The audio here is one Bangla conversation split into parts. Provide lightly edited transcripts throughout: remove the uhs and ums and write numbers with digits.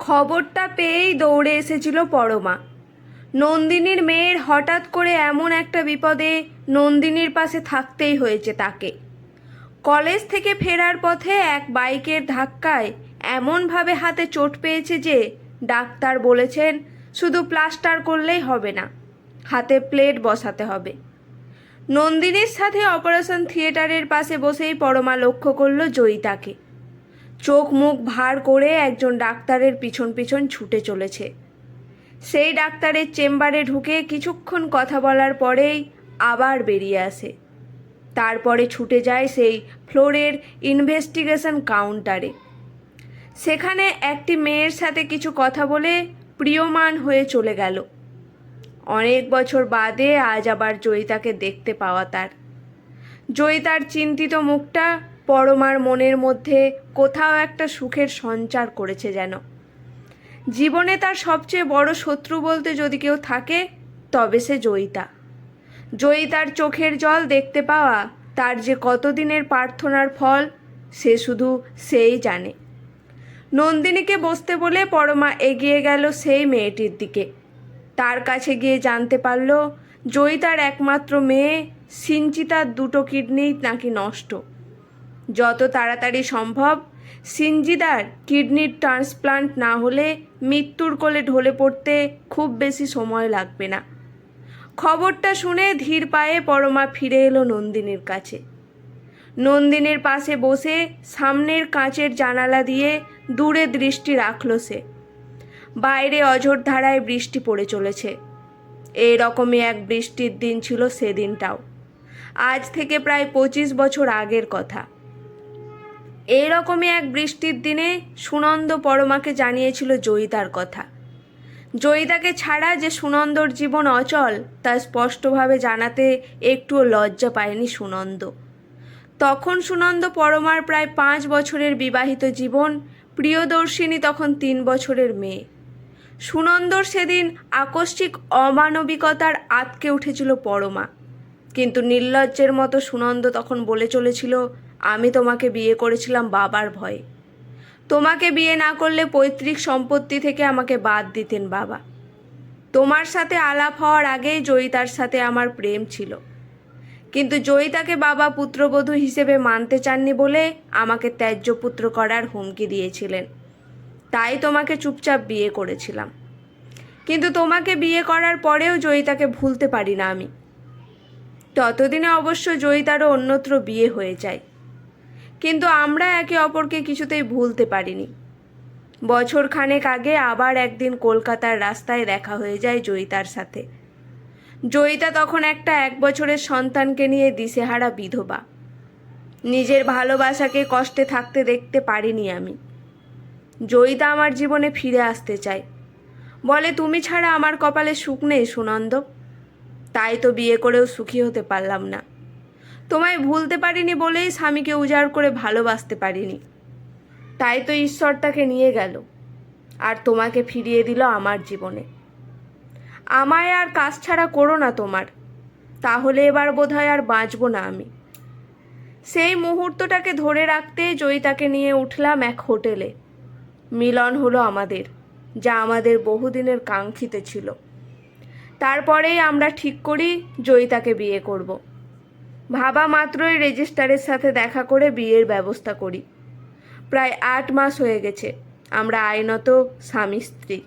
খবরটা পেয়েই দৌড়ে এসেছিল পরমা। নন্দিনীর মেয়ের হঠাৎ করে এমন একটা বিপদে নন্দিনীর পাশে থাকতেই হয়েছে তাকে। কলেজ থেকে ফেরার পথে এক বাইকের ধাক্কায় এমনভাবে হাতে চোট পেয়েছে যে ডাক্তার বলেছেন শুধু প্লাস্টার করলেই হবে না, হাতে প্লেট বসাতে হবে। নন্দিনীর সাথে অপারেশন থিয়েটারের পাশে বসেই পরমা লক্ষ্য করল জয়িতাকে। চোখ মুখ ভার করে একজন ডাক্তারের পিছন পিছন ছুটে চলেছে। সেই ডাক্তারের চেম্বারে ঢুকে কিছুক্ষণ কথা বলার পরেই আবার বেরিয়ে আসে। তারপরে ছুটে যায় সেই ফ্লোরের ইনভেস্টিগেশন কাউন্টারে। সেখানে একটি মেয়ের সাথে কিছু কথা বলে প্রিয়মান হয়ে চলে গেল। অনেক বছর বাদে আজ আবার জয়িতাকে দেখতে পাওয়া তার। জয়িতার চিন্তিত মুখটা পরমার মনের মধ্যে কোথাও একটা সুখের সঞ্চার করেছে যেন। জীবনে তার সবচেয়ে বড় শত্রু বলতে যদি কেউ থাকে তবে সে জয়িতা। জয়িতার চোখের জল দেখতে পাওয়া তার যে কতদিনের প্রার্থনার ফল সে শুধু সেই জানে। নন্দিনীকে বসতে বলে পরমা এগিয়ে গেল সেই মেয়েটির দিকে। তার কাছে গিয়ে জানতে পারল জয়িতার একমাত্র মেয়ে সিঞ্চিতার দুটো কিডনি নাকি নষ্ট। যত তাড়াতাড়ি সম্ভব সিঞ্জিদার কিডনির ট্রান্সপ্লান্ট না হলে মৃত্যুর কোলে ঢলে পড়তে খুব বেশি সময় লাগবে না। খবরটা শুনে ধীর পায়ে পরমা ফিরে এলো নন্দিনীর কাছে। নন্দিনীর পাশে বসে সামনের কাঁচের জানালা দিয়ে দূরে দৃষ্টি রাখল সে। বাইরে অঝোর ধারায় বৃষ্টি পড়ে চলেছে। এই রকমই এক বৃষ্টির দিন ছিল সেদিনটাও, আজ থেকে প্রায় 25 বছর আগের কথা। এই রকমই এক বৃষ্টির দিনে সুনন্দ পরমাকে জানিয়েছিল জয়িতার কথা। জয়িতাকে ছাড়া যে সুনন্দর জীবন অচল তা স্পষ্টভাবে জানাতে একটুও লজ্জা পায়নি সুনন্দ। তখন সুনন্দ পরমার প্রায় 5 বছরের বিবাহিত জীবন, প্রিয়দর্শিনী তখন 3 বছরের মেয়ে। সুনন্দর সেদিন আকস্মিক অমানবিকতার আঁতকে উঠেছিল পরমা, কিন্তু নির্লজ্জের মতো সুনন্দ তখন বলে চলেছিল, আমি তোমাকে বিয়ে করেছিলাম বাবার ভয়ে। তোমাকে বিয়ে না করলে পৈতৃক সম্পত্তি থেকে আমাকে বাদ দিতেন বাবা। তোমার সাথে আলাপ হওয়ার আগেই জয়িতার সাথে আমার প্রেম ছিল, কিন্তু জয়িতাকে বাবা পুত্রবধূ হিসেবে মানতে চাননি বলে আমাকে ত্যায্য পুত্র করার হুমকি দিয়েছিলেন। তাই তোমাকে চুপচাপ বিয়ে করেছিলাম। কিন্তু তোমাকে বিয়ে করার পরেও জয়িতাকে ভুলতে পারি না আমি। ততদিনে অবশ্য জয়িতারও অন্যত্র বিয়ে হয়ে যায়, কিন্তু আমরা একে অপরকে কিছুতেই ভুলতে পারিনি। বছর খানেক আগে আবার একদিন কলকাতার রাস্তায় দেখা হয়ে যায় জয়িতার সাথে। জয়িতা তখন একটা 1 বছরের সন্তানকে নিয়ে দিশেহারা বিধবা। নিজের ভালোবাসাকে কষ্টে থাকতে দেখতে পারিনি আমি। জয়িতা আমার জীবনে ফিরে আসতে চায়, বলে তুমি ছাড়া আমার কপালে সুখ নেই সুনন্দ। তাই তো বিয়ে করেও সুখী হতে পারলাম না। তোমায় ভুলতে পারিনি বলেই স্বামীকে উজাড় করে ভালোবাসতে পারিনি। তাই তো ঈশ্বর তাকে নিয়ে গেল আর তোমাকে ফিরিয়ে দিল আমার জীবনে। আমায় আর কাজ ছাড়া করো না তোমার, তাহলে এবার বোধহয় আর বাঁচবো না আমি। সেই মুহূর্তটাকে ধরে রাখতে জয়িতাকে নিয়ে উঠলাম এক হোটেলে। মিলন হলো আমাদের, যা আমাদের বহুদিনের কাঙ্ক্ষিত ছিল। তারপরেই আমরা ঠিক করি জয়িতাকে বিয়ে করব। ভাবা মাত্রই রেজিস্ট্রারের সাথে দেখা করে বিয়ের ব্যবস্থা করি। প্রায় 8 মাস হয়ে গেছে আমরা আইনত স্বামী স্ত্রী।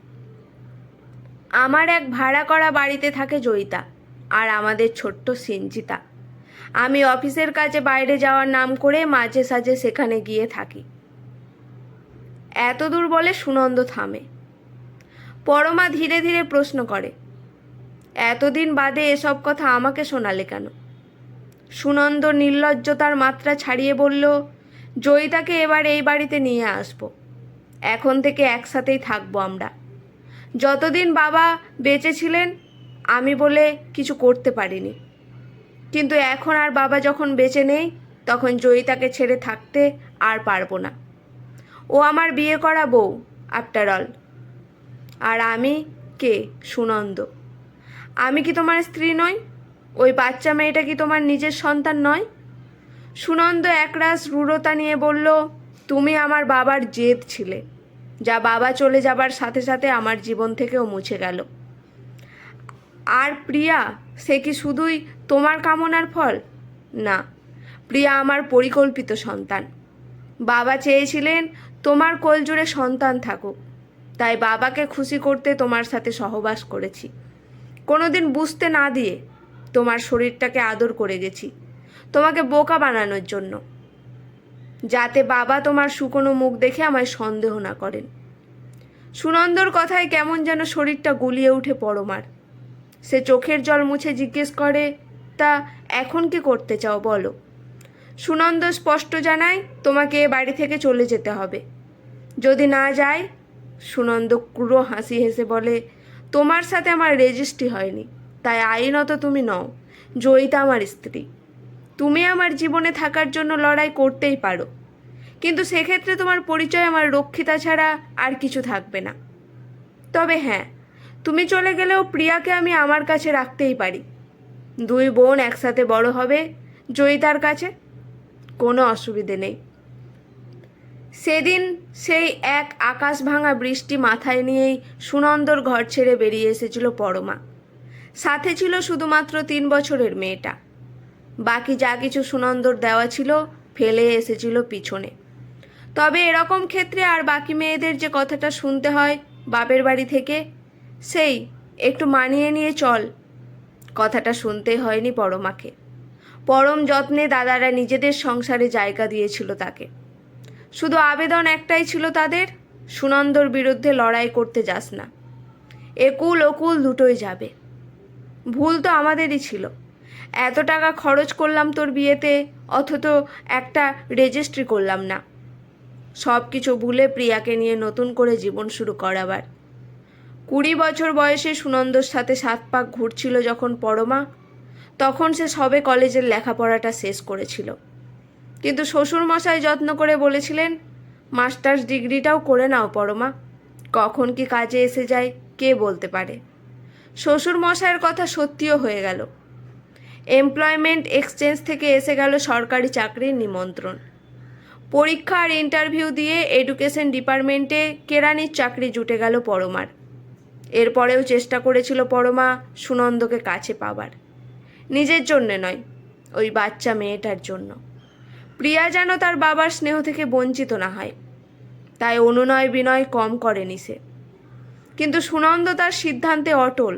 আমার এক ভাড়া করা বাড়িতে থাকে জয়িতা আর আমাদের ছোট্ট সিঞ্চিতা। আমি অফিসের কাজে বাইরে যাওয়ার নাম করে মাঝে সাঝে সেখানে গিয়ে থাকি। এত দূর বলে সুনন্দ থামে। পরমা ধীরে ধীরে প্রশ্ন করে, এতদিন বাদে এসব কথা আমাকে শোনালে কেন? সুনন্দ নির্লজ্জতার মাত্রা ছাড়িয়ে বলল, জয়িতাকে এবার এই বাড়িতে নিয়ে আসব। এখন থেকে একসাথেই থাকবো আমরা। যতদিন বাবা বেঁচে ছিলেন আমি বলে কিছু করতে পারিনি, কিন্তু এখন আর বাবা যখন বেঁচে নেই তখন জয়িতাকে ছেড়ে থাকতে আর পারবো না। ও আমার বিয়ে করা বউ আফটার অল। আর আমি কে? সুনন্দ। আমি কি তোমার স্ত্রী নই? ওই বাচ্চা মেয়েটা কি তোমার নিজের সন্তান নয়? সুনন্দ একরাশ রূঢ়তা নিয়ে বলল, তুমি আমার বাবার জেদ ছিলে, যা বাবা চলে যাবার সাথে সাথে আমার জীবন থেকেও মুছে গেল। আর প্রিয়া, সে কি শুধুই তোমার কামনার ফল? না, প্রিয়া আমার পরিকল্পিত সন্তান। বাবা চেয়েছিলেন তোমার কোলজোড়ে সন্তান থাকুক, তাই বাবাকে খুশি করতে তোমার সাথে সহবাস করেছি। কোনোদিন বুঝতে না দিয়ে তোমার শরীরটাকে আদর করে গেছি, তোমাকে বোকা বানানোর জন্য, যাতে বাবা তোমার শুকনো মুখ দেখে আমায় সন্দেহ না করেন। সুনন্দর কথায় কেমন যেন শরীরটা গুলিয়ে উঠে পরমার। সে চোখের জল মুছে জিজ্ঞেস করে, তা এখন কি করতে চাও বলো? সুনন্দ স্পষ্ট জানায়, তোমাকে এ বাড়ি থেকে চলে যেতে হবে। যদি না যায়? সুনন্দ ক্রূর হাসি হেসে বলে, তোমার সাথে আমার রেজিস্ট্রি হয়নি, তাই আইনত তুমি নও, জয়িতা আমার স্ত্রী। তুমি আমার জীবনে থাকার জন্য লড়াই করতেই পারো, কিন্তু সেক্ষেত্রে তোমার পরিচয় আমার রক্ষিতা ছাড়া আর কিছু থাকবে না। তবে হ্যাঁ, তুমি চলে গেলেও প্রিয়াকে আমি আমার কাছে রাখতেই পারি। দুই বোন একসাথে বড় হবে জয়িতার কাছে, কোনো অসুবিধে নেই। সেদিন সেই এক আকাশ ভাঙা বৃষ্টি মাথায় নিয়েই সুনন্দর ঘর ছেড়ে বেরিয়ে এসেছিল পরমা। সাথে ছিল শুধুমাত্র 3 বছরের মেয়েটা। বাকি যা কিছু সুনন্দর দেওয়া ছিল ফেলে এসেছিল পিছনে। তবে এরকম ক্ষেত্রে আর বাকি মেয়েদের যে কথাটা শুনতে হয় বাপের বাড়ি থেকে, সেই একটু মানিয়ে নিয়ে চল, কথাটা শুনতে হয়নি পরমাকে। পরম যত্নে দাদারা নিজেদের সংসারে জায়গা দিয়েছিল তাকে। শুধু আবেদন একটাই ছিল তাদের, সুনন্দর বিরুদ্ধে লড়াই করতে যাস না, একুল ওকুল দুটোই যাবে। ভুল তো আমাদেরই ছিল, এত টাকা খরচ করলাম তোর বিয়েতে, অথচ একটা রেজিস্ট্রি করলাম না। সব কিছু ভুলে প্রিয়াকে নিয়ে নতুন করে জীবন শুরু করাবার। 20 বছর বয়সে সুনন্দর সাথে 7 পাক ঘুরছিল যখন পরমা, তখন সে সবে কলেজের লেখাপড়াটা শেষ করেছিল। কিন্তু শ্বশুরমশাই যত্ন করে বলেছিলেন, মাস্টার্স ডিগ্রিটাও করে নাও পরমা, কখন কি কাজে এসে যায় কে বলতে পারে। শ্বশুরমশাইয়ের কথা সত্যিও হয়ে গেল। এমপ্লয়মেন্ট এক্সচেঞ্জ থেকে এসে গেল সরকারি চাকরির নিমন্ত্রণ। পরীক্ষা আর ইন্টারভিউ দিয়ে এডুকেশন ডিপার্টমেন্টে কেরানির চাকরি জুটে গেল পরমার। এরপরেও চেষ্টা করেছিল পরমা সুনন্দকে কাছে পাবার, নিজের জন্যে নয়, ওই বাচ্চা মেয়েটার জন্য। প্রিয়া যেন তার বাবার স্নেহ থেকে বঞ্চিত না হয়, তাই অনুনয় বিনয় কম করেনি সে। কিন্তু সুনন্দ তার সিদ্ধান্তে অটল।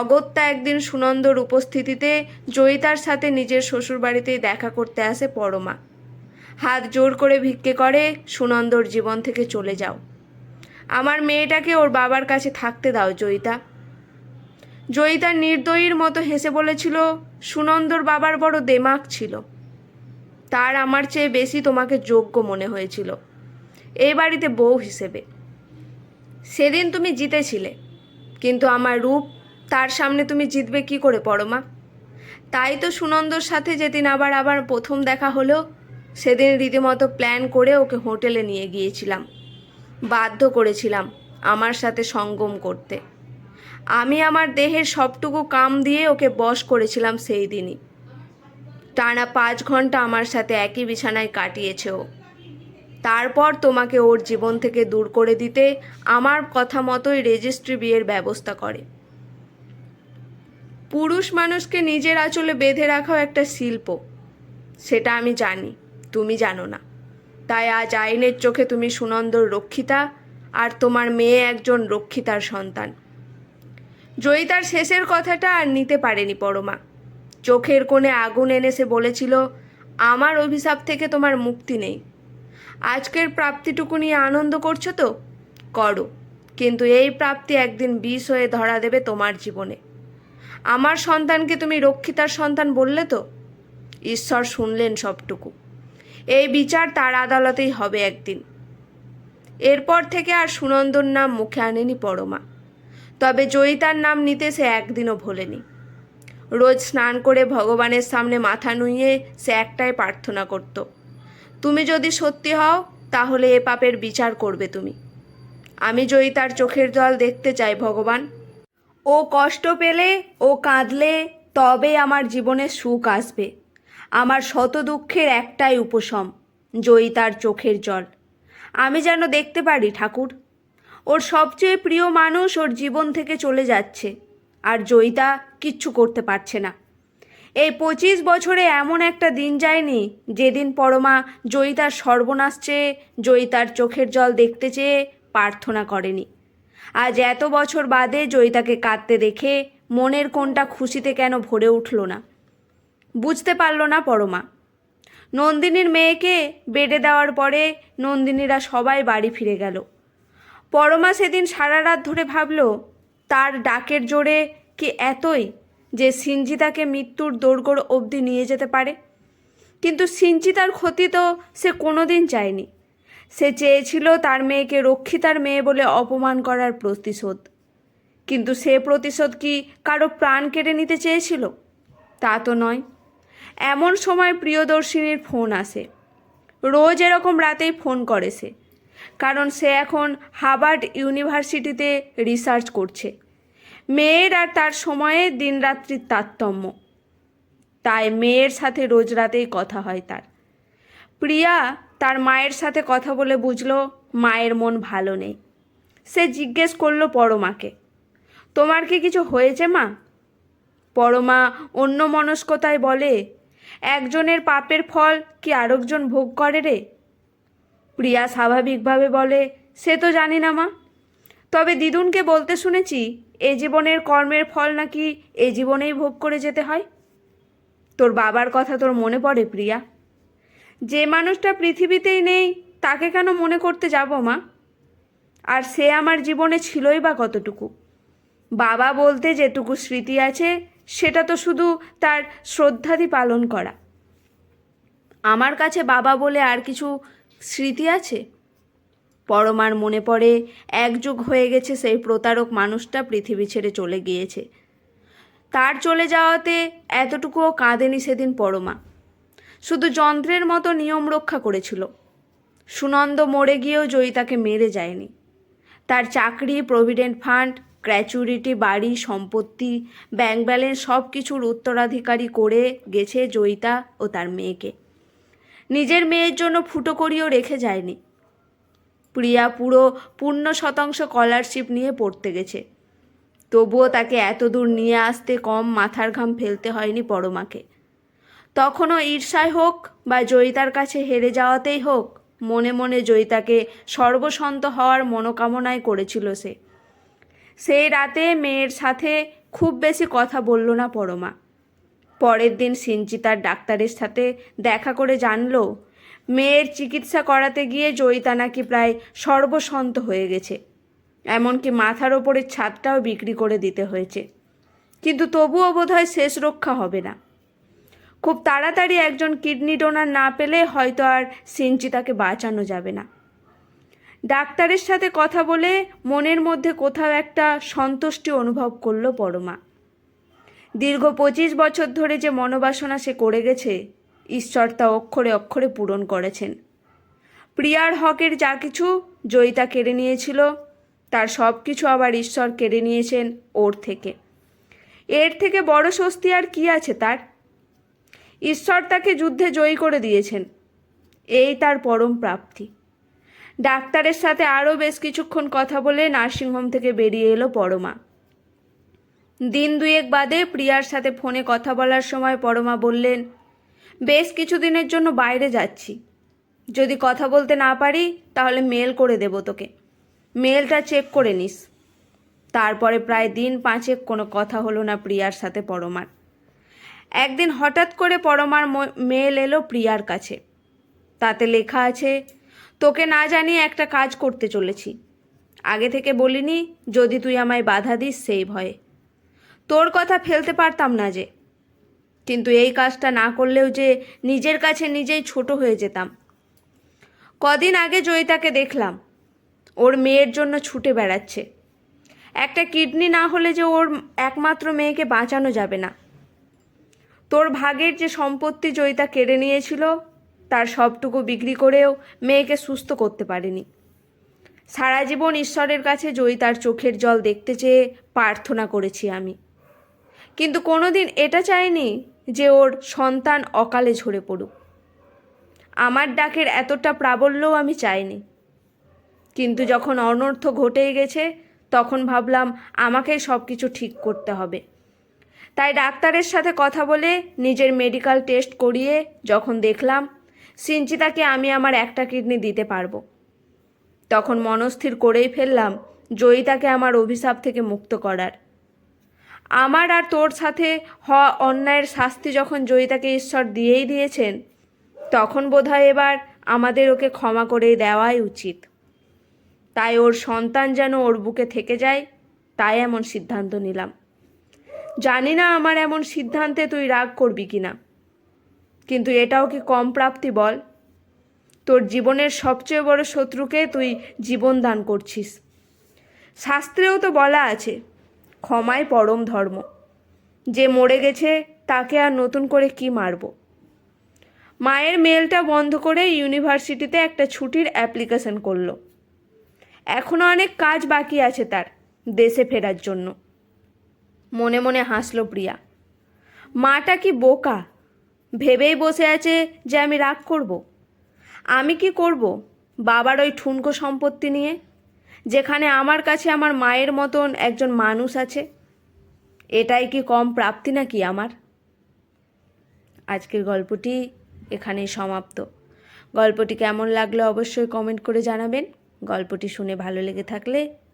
অগত্যা একদিন সুনন্দর উপস্থিতিতে জয়িতার সাথে নিজের শ্বশুরবাড়িতেই দেখা করতে আসে পরমা। হাত জোর করে ভিক্ষে করে, সুনন্দর জীবন থেকে চলে যাও, আমার মেয়েটাকে ওর বাবার কাছে থাকতে দাও জয়িতা। জয়িতা নির্দয়ীর মতো হেসে বলেছিল, সুনন্দর বাবার বড় দেমাক ছিল, তার আমার চেয়ে বেশি তোমাকে যোগ্য মনে হয়েছিল এই বাড়িতে বউ হিসেবে। সেদিন তুমি জিতেছিলে, কিন্তু আমার রূপ, তার সামনে তুমি জিতবে কি করে পরমা? তাই তো সুনন্দর সাথে যেদিন আবার প্রথম দেখা হলো, সেদিন রীতিমতো প্ল্যান করে ওকে হোটেলে নিয়ে গিয়েছিলাম, বাধ্য করেছিলাম আমার সাথে সঙ্গম করতে। আমি আমার দেহের সবটুকু কাম দিয়ে ওকে বশ করেছিলাম সেই দিনই। টানা 5 ঘন্টা আমার সাথে একই বিছানায় কাটিয়েছে ও। তারপর তোমাকে ওর জীবন থেকে দূর করে দিতে আমার কথা মতোই রেজিস্ট্রি বিয়ের ব্যবস্থা করে। পুরুষ মানুষকে নিজের আঁচলে বেঁধে রাখাও একটা শিল্প, সেটা আমি জানি, তুমি জানো না। তাই আজ আইনের চোখে তুমি সুনন্দর রক্ষিতা, আর তোমার মেয়ে একজন রক্ষিতার সন্তান। জয়িতার শেষের কথাটা আর নিতে পারেনি পরমা। চোখের কোণে আগুন এনে সে বলেছিল, আমার অভিশাপ থেকে তোমার মুক্তি নেই। আজকের প্রাপ্তিটুকু নিয়ে আনন্দ করছো তো করো, কিন্তু এই প্রাপ্তি একদিন বিষ হয়ে ধরা দেবে তোমার জীবনে। আমার সন্তানকে তুমি রক্ষিতার সন্তান বললে তো, ঈশ্বর শুনলেন সবটুকু। এই বিচার তার আদালতেই হবে একদিন। এরপর থেকে আর সুনন্দর নাম মুখে আনেনি পরমা, তবে জয়িতার নাম নিতে সে একদিনও ভোলেনি। রোজ স্নান করে ভগবানের সামনে মাথা নুইয়ে সে একটাই প্রার্থনা করত, তুমি যদি সত্যি হও তাহলে এ পাপের বিচার করবে তুমি। আমি জয়িতার চোখের জল দেখতে চাই ভগবান। ও কষ্ট পেলে, ও কাঁদলে, তবে আমার জীবনে সুখ আসবে। আমার শত দুঃখের একটাই উপশম, জয়িতার চোখের জল। আমি যেন দেখতে পারি ঠাকুর, ওর সবচেয়ে প্রিয় মানুষ ওর জীবন থেকে চলে যাচ্ছে, আর জয়িতা কিচ্ছু করতে পারছে না। এই 25 বছরে এমন একটা দিন যায়নি যেদিন পরমা জয়িতার সর্বনাশ চেয়ে, জয়িতার চোখের জল দেখতে চেয়ে প্রার্থনা করেনি। আজ এত বছর বাদে জয়িতাকে কাঁদতে দেখে মনের কোণটা খুশিতে কেন ভরে উঠল না, বুঝতে পারল না পরমা। নন্দিনীর মেয়েকে বেডে দেওয়ার পরে নন্দিনীরা সবাই বাড়ি ফিরে গেল। পরমা সেদিন সারা রাত ধরে ভাবল তার ডাকের জোরে কি এতই যে সিঞ্জিতাকে মৃত্যুর দোরগোড় অবধি নিয়ে যেতে পারে। কিন্তু সিঞ্জিতার ক্ষতি তো সে কোনোদিন চায়নি। সে চেয়েছিল তার মেয়েকে রক্ষিতার মেয়ে বলে অপমান করার প্রতিশোধ। কিন্তু সে প্রতিশোধ কি কারো প্রাণ কেড়ে নিতে চেয়েছিল? তা তো নয়। এমন সময় প্রিয়দর্শিনীর ফোন আসে। রোজ এরকম রাতেই ফোন করে সে, কারণ সে এখন হার্ভার্ড ইউনিভার্সিটিতে রিসার্চ করছে। মেয়ের আর তার সময়ে দিনরাত্রির তারতম্য, তাই মেয়ের সাথে রোজ রাতেই কথা হয় তার। প্রিয়া তার মায়ের সাথে কথা বলে বুঝলো মায়ের মন ভালো নেই। সে জিজ্ঞেস করলো পরমাকে, তোমার কি কিছু হয়েছে মা? পরমা অন্য মনস্কতায় বলে, একজনের পাপের ফল কি আরেকজন ভোগ করে রে? প্রিয়া স্বাভাবিকভাবে বলে, সে তো জানি না মা, তবে দিদুনকে বলতে শুনেছি এ জীবনের কর্মের ফল নাকি এ জীবনেই ভোগ করে যেতে হয়। তোর বাবার কথা তোর মনে পড়ে প্রিয়া? যে মানুষটা পৃথিবীতেই নেই তাকে কেন মনে করতে যাব মা? আর সে আমার জীবনে ছিলই বা কতটুকু? বাবা বলতে যেটুকু স্মৃতি আছে সেটা তো শুধু তার শ্রদ্ধাদি পালন করা। আমার কাছে বাবা বলে আর কিছু স্মৃতি আছে? পরমার মনে পড়ে এক যুগ হয়ে গেছে সেই প্রতারক মানুষটা পৃথিবী ছেড়ে চলে গিয়েছে। তার চলে যাওয়াতে এতটুকুও কাঁদেনি সেদিন পরমা, শুধু যন্ত্রের মতো নিয়ম রক্ষা করেছিল। সুনন্দ মরে গিয়েও জয়িতাকে মেরে যায়নি। তার চাকরি, প্রভিডেন্ট ফান্ড, গ্র্যাচুইটি, বাড়ি, সম্পত্তি, ব্যাংক ব্যালেন্স সব কিছুর উত্তরাধিকারী করে গেছে জয়িতা ও তার মেয়েকে। নিজের মেয়ের জন্য ফুটো করিও রেখে যায়নি। প্রিয়া পুরো 100% স্কলারশিপ নিয়ে পড়তে গেছে, তবুও তাকে এত দূর নিয়ে আসতে কম মাথার ঘাম ফেলতে হয়নি পরমাকে। তখনও ঈর্ষায় হোক বা জয়িতার কাছে হেরে যাওয়াতেই হোক, মনে মনে জয়িতাকে সর্বসন্ত হওয়ার মনোকামনাই করেছিল সে। সেই রাতে মেয়ের সাথে খুব বেশি কথা বলল না পরমা। পরের দিন সিঞ্চিতার ডাক্তারের সাথে দেখা করে জানল মেয়ের চিকিৎসা করাতে গিয়ে জয়িতা নাকি প্রায় সর্বসন্ত হয়ে গেছে, এমনকি মাথার ওপরের ছাদটাও বিক্রি করে দিতে হয়েছে। কিন্তু তবুও বোধহয় শেষ রক্ষা হবে না। খুব তাড়াতাড়ি একজন কিডনি ডোনার না পেলে হয়তো আর সিঞ্চিতাকে বাঁচানো যাবে না। ডাক্তারের সাথে কথা বলে মনের মধ্যে কোথাও একটা সন্তুষ্টি অনুভব করলো পরমা। দীর্ঘ 25 বছর ধরে যে মনোবাসনা সে করে গেছে, ঈশ্বর তা অক্ষরে অক্ষরে পূরণ করেছেন। প্রিয়ার হকের যা কিছু জয়িতা কেড়ে নিয়েছিল, তার সব কিছু আবার ঈশ্বর কেড়ে নিয়েছেন ওর থেকে। এর থেকে বড় স্বস্তি আর কি আছে তার? ঈশ্বর তাকে যুদ্ধে জয়ী করে দিয়েছেন, এই তার পরম প্রাপ্তি। ডাক্তারের সাথে আরও বেশ কিছুক্ষণ কথা বলে নার্সিংহোম থেকে বেরিয়ে এলো পরমা। দিন দুয়েক বাদে প্রিয়ার সাথে ফোনে কথা বলার সময় পরমা বললেন, বেশ কিছুদিনের জন্য বাইরে যাচ্ছি, যদি কথা বলতে না পারি তাহলে মেল করে দেব তোকে, মেলটা চেক করে নিস। তারপরে প্রায় দিন 5 কোনো কথা হলো না প্রিয়ার সাথে পরমার। একদিন হঠাৎ করে পরমার মেল এলো প্রিয়ার কাছে। তাতে লেখা আছে, তোকে না জানিয়ে একটা কাজ করতে চলেছি, আগে থেকে বলিনি, যদি তুই আমায় বাধা দিস সেই ভয়ে। তোর কথা ফেলতে পারতাম না যে, কিন্তু এই কাজটা না করলেও যে নিজের কাছে নিজেই ছোট হয়ে যেতাম। কদিন আগে জয়িতাকে দেখলাম, ওর মেয়ের জন্য ছুটে বেড়াচ্ছে। একটা কিডনি না হলে যে ওর একমাত্র মেয়েকে বাঁচানো যাবে না। তোর ভাগের যে সম্পত্তি জয়িতা কেড়ে নিয়েছিল, তার সবটুকু বিক্রি করেও মেয়েকে সুস্থ করতে পারেনি। সারা জীবন ঈশ্বরের কাছে জয়িতার চোখের জল দেখতে চেয়ে প্রার্থনা করেছি আমি, কিন্তু কোনোদিন এটা চাইনি যে ওর সন্তান অকালে ঝরে পড়ুক। আমার ডাকের এতটা প্রাবল্যও আমি চাইনি। কিন্তু যখন অনর্থ ঘটেই গেছে তখন ভাবলাম আমাকেই সব কিছু ঠিক করতে হবে। তাই ডাক্তারের সাথে কথা বলে নিজের মেডিকেল টেস্ট করিয়ে যখন দেখলাম সিঞ্চিতাকে আমি আমার একটা কিডনি দিতে পারবো, তখন মনস্থির করেই ফেললাম জয়িতাকে আমার অভিশাপ থেকে মুক্ত করার। আমার আর তোর সাথে হওয়া অন্যায়ের শাস্তি যখন জয়িতাকে ঈশ্বর দিয়েই দিয়েছেন, তখন বোধহয় এবার আমাদের ওকে ক্ষমা করে দেওয়াই উচিত। তাই ওর সন্তান যেন ওর বুকে থেকে যায়, তাই এমন সিদ্ধান্ত নিলাম। জানি না আমার এমন সিদ্ধান্তে তুই রাগ করবি কি না, কিন্তু এটাও কি কম প্রাপ্তি বল? তোর জীবনের সবচেয়ে বড় শত্রুকে তুই জীবন দান করছিস। শাস্ত্রেও তো বলা আছে ক্ষমাই পরম ধর্ম। যে মরে গেছে তাকে আর নতুন করে কি মারব? মায়ের মেলটা বন্ধ করে ইউনিভার্সিটিতে একটা ছুটির অ্যাপ্লিকেশন করলো। এখনও অনেক কাজ বাকি আছে তার দেশে ফেরার জন্য। মনে মনে হাসল প্রিয়া। মাটা কি বোকা, ভেবেই বসে আছে যে আমি রাগ করব। আমি কি করব বাবার ওই ঠুনকো সম্পত্তি নিয়ে, যেখানে আমার কাছে আমার মায়ের মতন একজন মানুষ আছে? এটাই কি কম প্রাপ্তি নাকি আমার? আজকের গল্পটি এখানেই সমাপ্ত। গল্পটি কেমন লাগলো অবশ্যই কমেন্ট করে জানাবেন। গল্পটি শুনে ভালো লেগে থাকলে